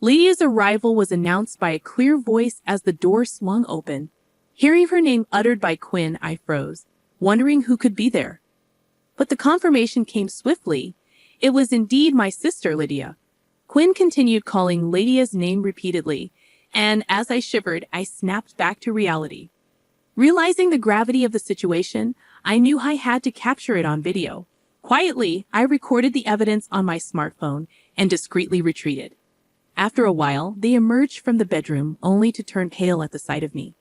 Lydia's arrival was announced by a clear voice as the door swung open. Hearing her name uttered by Quinn, I froze, wondering who could be there. But the confirmation came swiftly. It was indeed my sister, Lydia. Quinn continued calling Lydia's name repeatedly, and as I shivered, I snapped back to reality. Realizing the gravity of the situation, I knew I had to capture it on video. Quietly, I recorded the evidence on my smartphone and discreetly retreated. After a while, they emerged from the bedroom only to turn pale at the sight of me.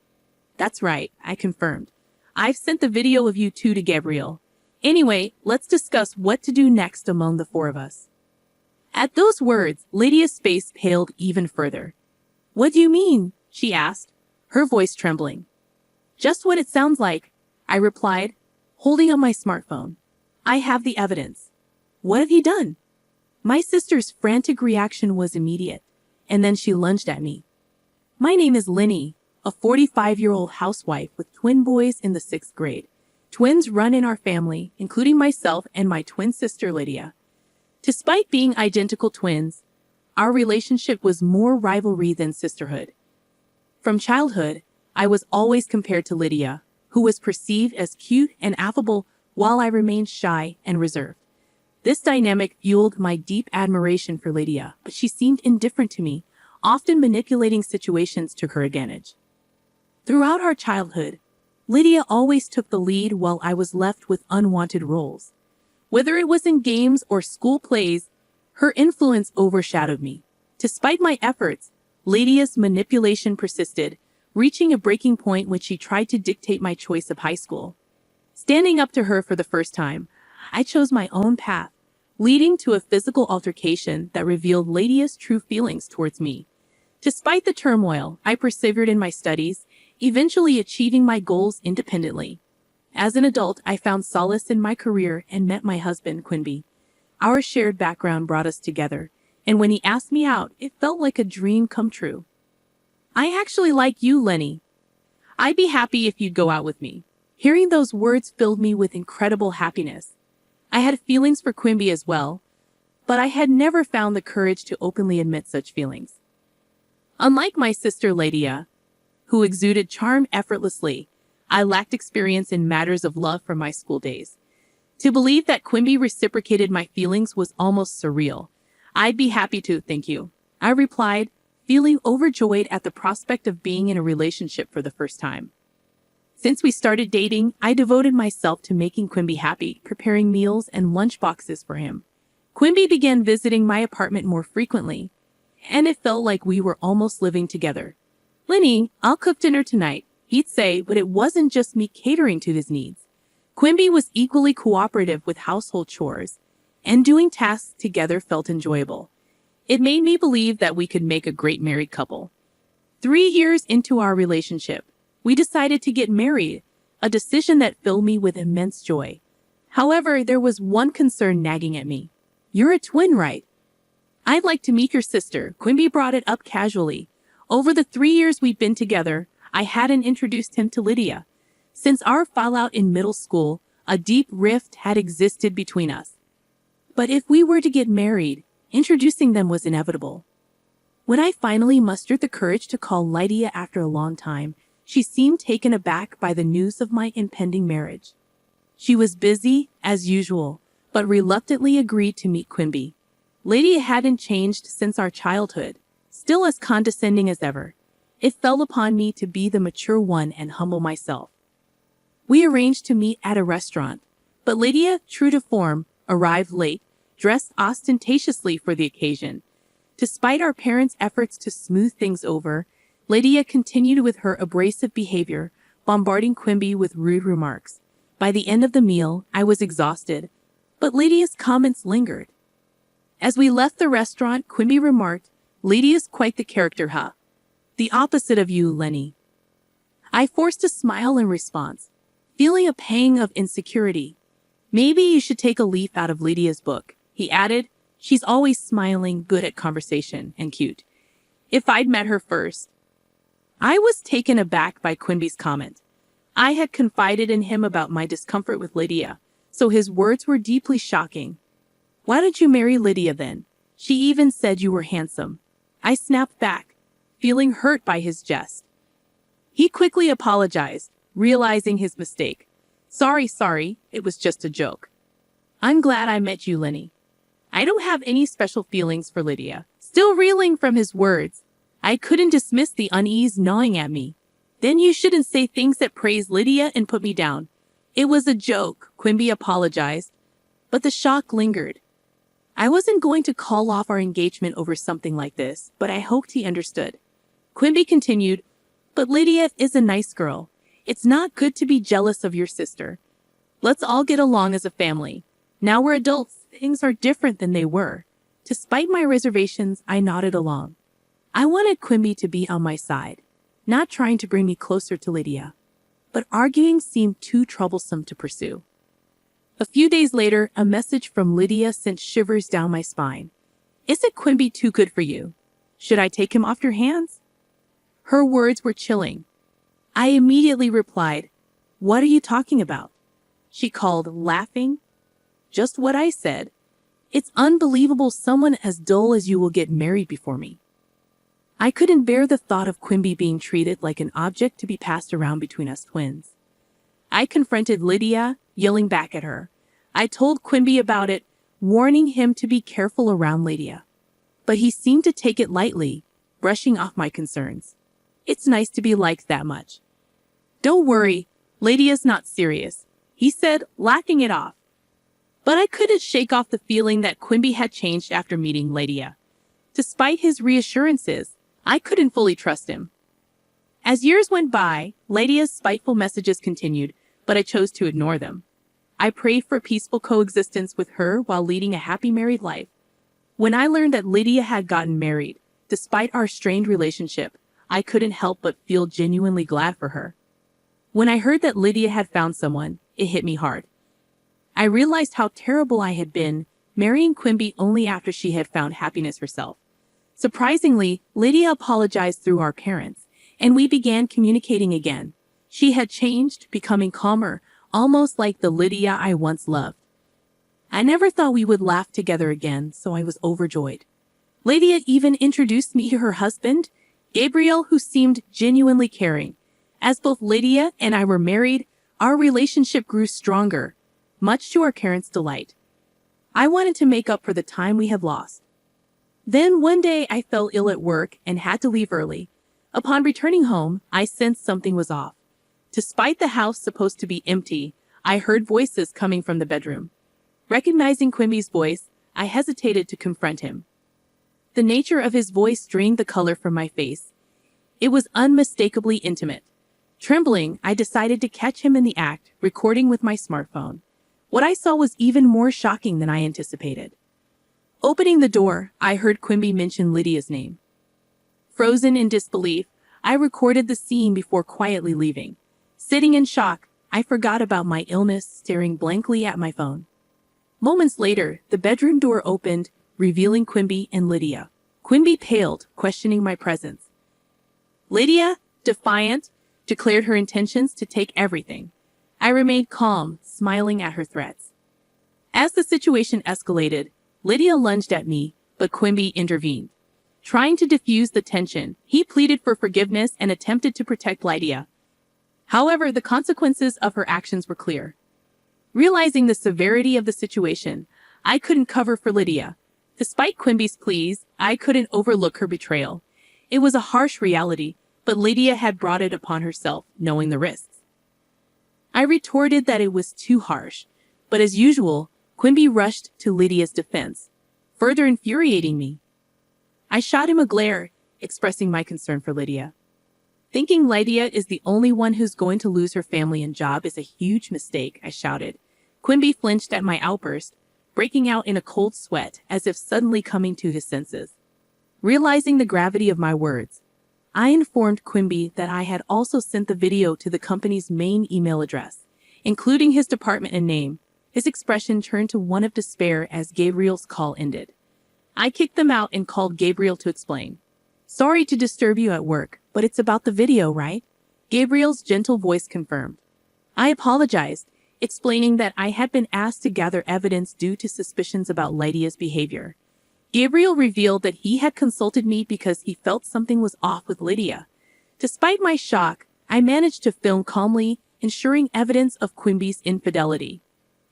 That's right, I confirmed. I've sent the video of you two to Gabrielle. Anyway, let's discuss what to do next among the four of us. At those words, Lydia's face paled even further. What do you mean? She asked, her voice trembling. Just what it sounds like, I replied, holding up my smartphone. I have the evidence. What have you done? My sister's frantic reaction was immediate, and then she lunged at me. My name is Lenny, a 45-year-old housewife with twin boys in the 6th grade. Twins run in our family, including myself and my twin sister Lydia. Despite being identical twins, our relationship was more rivalry than sisterhood. From childhood, I was always compared to Lydia, who was perceived as cute and affable while I remained shy and reserved. This dynamic fueled my deep admiration for Lydia, but she seemed indifferent to me, often manipulating situations to her advantage. Throughout our childhood, Lydia always took the lead while I was left with unwanted roles. Whether it was in games or school plays, her influence overshadowed me. Despite my efforts, Lydia's manipulation persisted, reaching a breaking point when she tried to dictate my choice of high school. Standing up to her for the first time, I chose my own path, leading to a physical altercation that revealed Lydia's true feelings towards me. Despite the turmoil, I persevered in my studies, eventually achieving my goals independently. As an adult, I found solace in my career and met my husband, Quimby. Our shared background brought us together, and when he asked me out, it felt like a dream come true. I actually like you, Lenny. I'd be happy if you'd go out with me. Hearing those words filled me with incredible happiness. I had feelings for Quimby as well, but I had never found the courage to openly admit such feelings. Unlike my sister Lydia, who exuded charm effortlessly, I lacked experience in matters of love from my school days. To believe that Quimby reciprocated my feelings was almost surreal. I'd be happy to, thank you, I replied, feeling overjoyed at the prospect of being in a relationship for the first time. Since we started dating, I devoted myself to making Quimby happy, preparing meals and lunchboxes for him. Quimby began visiting my apartment more frequently, and it felt like we were almost living together. Lenny, I'll cook dinner tonight, he'd say, but it wasn't just me catering to his needs. Quimby was equally cooperative with household chores, and doing tasks together felt enjoyable. It made me believe that we could make a great married couple. 3 years into our relationship, we decided to get married, a decision that filled me with immense joy. However, there was one concern nagging at me. You're a twin, right? I'd like to meet your sister. Quimby brought it up casually. Over the 3 years we'd been together, I hadn't introduced him to Lydia. Since our fallout in middle school, a deep rift had existed between us. But if we were to get married, introducing them was inevitable. When I finally mustered the courage to call Lydia after a long time, she seemed taken aback by the news of my impending marriage. She was busy, as usual, but reluctantly agreed to meet Quimby. Lydia hadn't changed since our childhood, still as condescending as ever. It fell upon me to be the mature one and humble myself. We arranged to meet at a restaurant, but Lydia, true to form, arrived late, dressed ostentatiously for the occasion. Despite our parents' efforts to smooth things over, Lydia continued with her abrasive behavior, bombarding Quimby with rude remarks. By the end of the meal, I was exhausted, but Lydia's comments lingered. As we left the restaurant, Quimby remarked, Lydia's quite the character, huh? The opposite of you, Lenny. I forced a smile in response, feeling a pang of insecurity. Maybe you should take a leaf out of Lydia's book, he added. She's always smiling, good at conversation, and cute. If I'd met her first. I was taken aback by Quimby's comment. I had confided in him about my discomfort with Lydia, so his words were deeply shocking. Why don't you marry Lydia then? She even said you were handsome. I snapped back, feeling hurt by his jest. He quickly apologized, realizing his mistake. Sorry, it was just a joke. I'm glad I met you, Lenny. I don't have any special feelings for Lydia. Still reeling from his words, I couldn't dismiss the unease gnawing at me. Then you shouldn't say things that praise Lydia and put me down. It was a joke, Quimby apologized, but the shock lingered. I wasn't going to call off our engagement over something like this, but I hoped he understood. Quimby continued, but Lydia is a nice girl. It's not good to be jealous of your sister. Let's all get along as a family. Now we're adults, things are different than they were. Despite my reservations, I nodded along. I wanted Quimby to be on my side, not trying to bring me closer to Lydia. But arguing seemed too troublesome to pursue. A few days later, a message from Lydia sent shivers down my spine. Isn't Quimby too good for you? Should I take him off your hands? Her words were chilling. I immediately replied, What are you talking about? She called, laughing. Just what I said. It's unbelievable someone as dull as you will get married before me. I couldn't bear the thought of Quimby being treated like an object to be passed around between us twins. I confronted Lydia, yelling back at her. I told Quimby about it, warning him to be careful around Lydia. But he seemed to take it lightly, brushing off my concerns. It's nice to be liked that much. Don't worry, Lydia's not serious, he said, laughing it off. But I couldn't shake off the feeling that Quimby had changed after meeting Lydia. Despite his reassurances, I couldn't fully trust him. As years went by, Lydia's spiteful messages continued, but I chose to ignore them. I prayed for peaceful coexistence with her while leading a happy married life. When I learned that Lydia had gotten married, despite our strained relationship, I couldn't help but feel genuinely glad for her. When I heard that Lydia had found someone, it hit me hard. I realized how terrible I had been, marrying Quimby only after she had found happiness herself. Surprisingly, Lydia apologized through our parents, and we began communicating again. She had changed, becoming calmer, almost like the Lydia I once loved. I never thought we would laugh together again, so I was overjoyed. Lydia even introduced me to her husband, Gabriel, who seemed genuinely caring. As both Lydia and I were married, our relationship grew stronger, much to our parents' delight. I wanted to make up for the time we had lost. Then one day I fell ill at work and had to leave early. Upon returning home, I sensed something was off. Despite the house supposed to be empty, I heard voices coming from the bedroom. Recognizing Quimby's voice, I hesitated to confront him. The nature of his voice drained the color from my face. It was unmistakably intimate. Trembling, I decided to catch him in the act, recording with my smartphone. What I saw was even more shocking than I anticipated. Opening the door, I heard Quimby mention Lydia's name. Frozen in disbelief, I recorded the scene before quietly leaving. Sitting in shock, I forgot about my illness, staring blankly at my phone. Moments later, the bedroom door opened, revealing Quimby and Lydia. Quimby paled, questioning my presence. Lydia, defiant, declared her intentions to take everything. I remained calm, smiling at her threats. As the situation escalated, Lydia lunged at me, but Quimby intervened. Trying to diffuse the tension, he pleaded for forgiveness and attempted to protect Lydia. However, the consequences of her actions were clear. Realizing the severity of the situation, I couldn't cover for Lydia. Despite Quimby's pleas, I couldn't overlook her betrayal. It was a harsh reality, but Lydia had brought it upon herself, knowing the risks. I retorted that it was too harsh, but as usual, Quimby rushed to Lydia's defense, further infuriating me. I shot him a glare, expressing my concern for Lydia. Thinking Lydia is the only one who's going to lose her family and job is a huge mistake, I shouted. Quimby flinched at my outburst, breaking out in a cold sweat as if suddenly coming to his senses. Realizing the gravity of my words, I informed Quimby that I had also sent the video to the company's main email address, including his department and name. His expression turned to one of despair as Gabriel's call ended. I kicked them out and called Gabriel to explain. Sorry to disturb you at work, but it's about the video, right? Gabriel's gentle voice confirmed. I apologized, explaining that I had been asked to gather evidence due to suspicions about Lydia's behavior. Gabriel revealed that he had consulted me because he felt something was off with Lydia. Despite my shock, I managed to film calmly, ensuring evidence of Quimby's infidelity.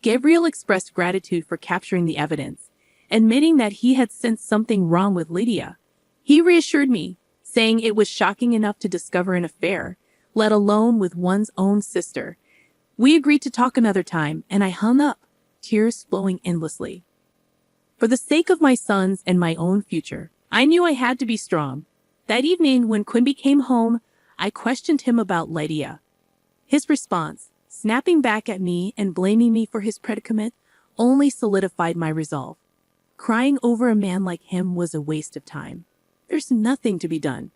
Gabriel expressed gratitude for capturing the evidence, admitting that he had sensed something wrong with Lydia. He reassured me, saying it was shocking enough to discover an affair, let alone with one's own sister. We agreed to talk another time, and I hung up, tears flowing endlessly. For the sake of my sons and my own future, I knew I had to be strong. That evening, when Quimby came home, I questioned him about Lydia. His response, snapping back at me and blaming me for his predicament, only solidified my resolve. Crying over a man like him was a waste of time. There's nothing to be done.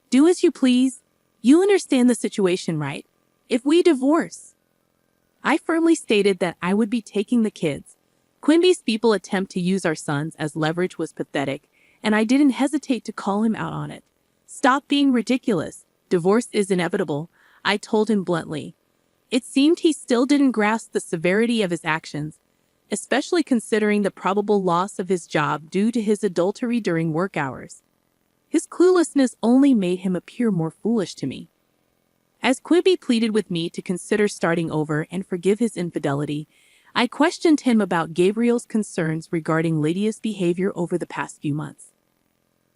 Do as you please. You understand the situation, right? If we divorce. I firmly stated that I would be taking the kids. Quimby's feeble attempt to use our sons as leverage was pathetic, and I didn't hesitate to call him out on it. Stop being ridiculous. Divorce is inevitable, I told him bluntly. It seemed he still didn't grasp the severity of his actions, especially considering the probable loss of his job due to his adultery during work hours. His cluelessness only made him appear more foolish to me. As Quimby pleaded with me to consider starting over and forgive his infidelity, I questioned him about Gabriel's concerns regarding Lydia's behavior over the past few months.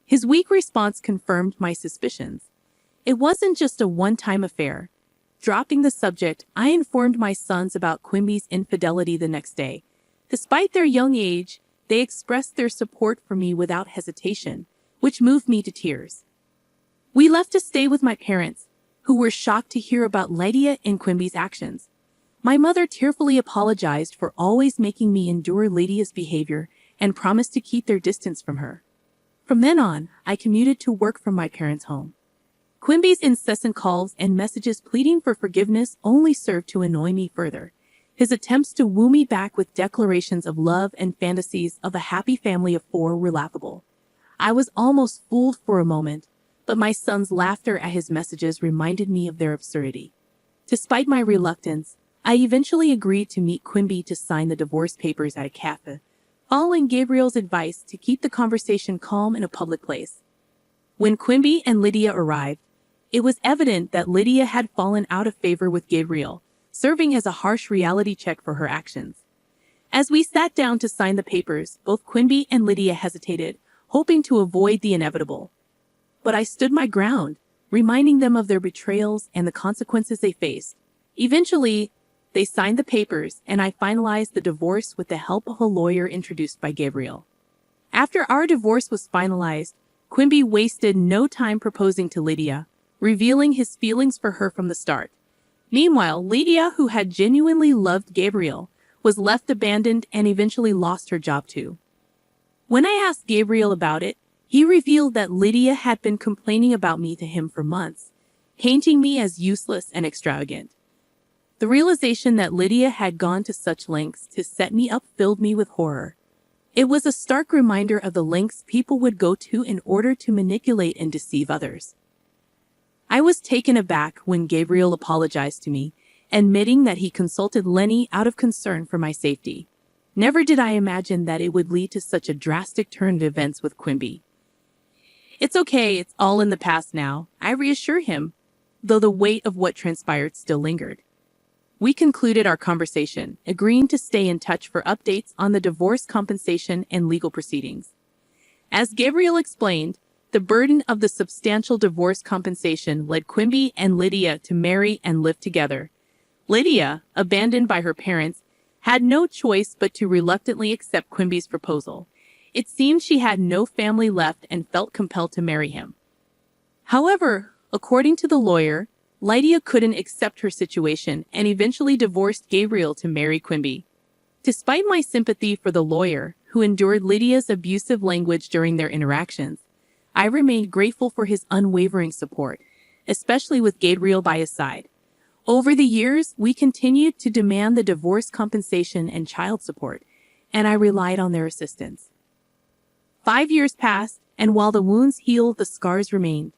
His weak response confirmed my suspicions. It wasn't just a one-time affair. Dropping the subject, I informed my sons about Quimby's infidelity the next day. Despite their young age, they expressed their support for me without hesitation, which moved me to tears. We left to stay with my parents, who were shocked to hear about Lydia and Quimby's actions. My mother tearfully apologized for always making me endure Lydia's behavior and promised to keep their distance from her. From then on, I commuted to work from my parents' home. Quimby's incessant calls and messages pleading for forgiveness only served to annoy me further. His attempts to woo me back with declarations of love and fantasies of a happy family of 4 were laughable. I was almost fooled for a moment, but my son's laughter at his messages reminded me of their absurdity. Despite my reluctance, I eventually agreed to meet Quimby to sign the divorce papers at a cafe, following Gabriel's advice to keep the conversation calm in a public place. When Quimby and Lydia arrived, it was evident that Lydia had fallen out of favor with Gabriel, serving as a harsh reality check for her actions. As we sat down to sign the papers, both Quimby and Lydia hesitated, hoping to avoid the inevitable. But I stood my ground, reminding them of their betrayals and the consequences they faced. Eventually, they signed the papers, and I finalized the divorce with the help of a lawyer introduced by Gabriel. After our divorce was finalized, Quimby wasted no time proposing to Lydia, revealing his feelings for her from the start. Meanwhile, Lydia, who had genuinely loved Gabriel, was left abandoned and eventually lost her job too. When I asked Gabriel about it, he revealed that Lydia had been complaining about me to him for months, painting me as useless and extravagant. The realization that Lydia had gone to such lengths to set me up filled me with horror. It was a stark reminder of the lengths people would go to in order to manipulate and deceive others. I was taken aback when Gabriel apologized to me, admitting that he consulted Lenny out of concern for my safety. Never did I imagine that it would lead to such a drastic turn of events with Quimby. It's okay, it's all in the past now, I reassure him, though the weight of what transpired still lingered. We concluded our conversation, agreeing to stay in touch for updates on the divorce compensation and legal proceedings. As Gabriel explained, the burden of the substantial divorce compensation led Quimby and Lydia to marry and live together. Lydia, abandoned by her parents, had no choice but to reluctantly accept Quimby's proposal. It seemed she had no family left and felt compelled to marry him. However, according to the lawyer, Lydia couldn't accept her situation and eventually divorced Gabriel to marry Quimby. Despite my sympathy for the lawyer, who endured Lydia's abusive language during their interactions, I remained grateful for his unwavering support, especially with Gabriel by his side. Over the years, we continued to demand the divorce compensation and child support, and I relied on their assistance. 5 years passed, and while the wounds healed, the scars remained.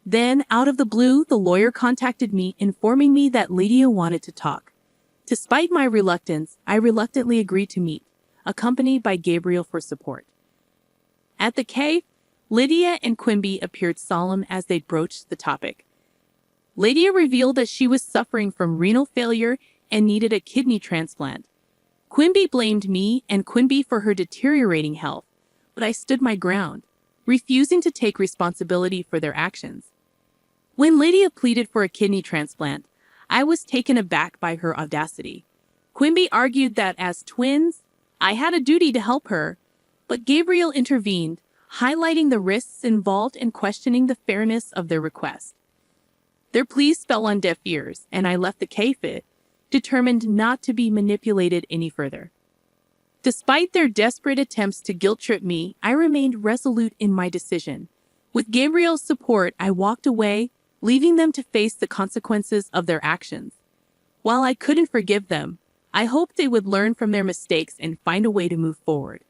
Then, out of the blue, the lawyer contacted me, informing me that Lydia wanted to talk. Despite my reluctance, I reluctantly agreed to meet, accompanied by Gabriel for support. At the cave, Lydia and Quimby appeared solemn as they broached the topic. Lydia revealed that she was suffering from renal failure and needed a kidney transplant. Quimby blamed me and Quimby for her deteriorating health, but I stood my ground, refusing to take responsibility for their actions. When Lydia pleaded for a kidney transplant, I was taken aback by her audacity. Quimby argued that as twins, I had a duty to help her, but Gabriel intervened, highlighting the risks involved and questioning the fairness of their request. Their pleas fell on deaf ears, and I left the cave, determined not to be manipulated any further. Despite their desperate attempts to guilt-trip me, I remained resolute in my decision. With Gabriel's support, I walked away, leaving them to face the consequences of their actions. While I couldn't forgive them, I hoped they would learn from their mistakes and find a way to move forward.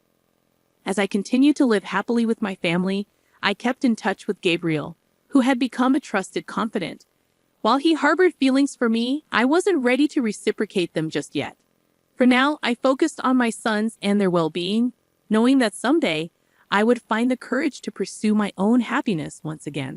As I continued to live happily with my family, I kept in touch with Gabriel, who had become a trusted confidant. While he harbored feelings for me, I wasn't ready to reciprocate them just yet. For now, I focused on my sons and their well-being, knowing that someday I would find the courage to pursue my own happiness once again.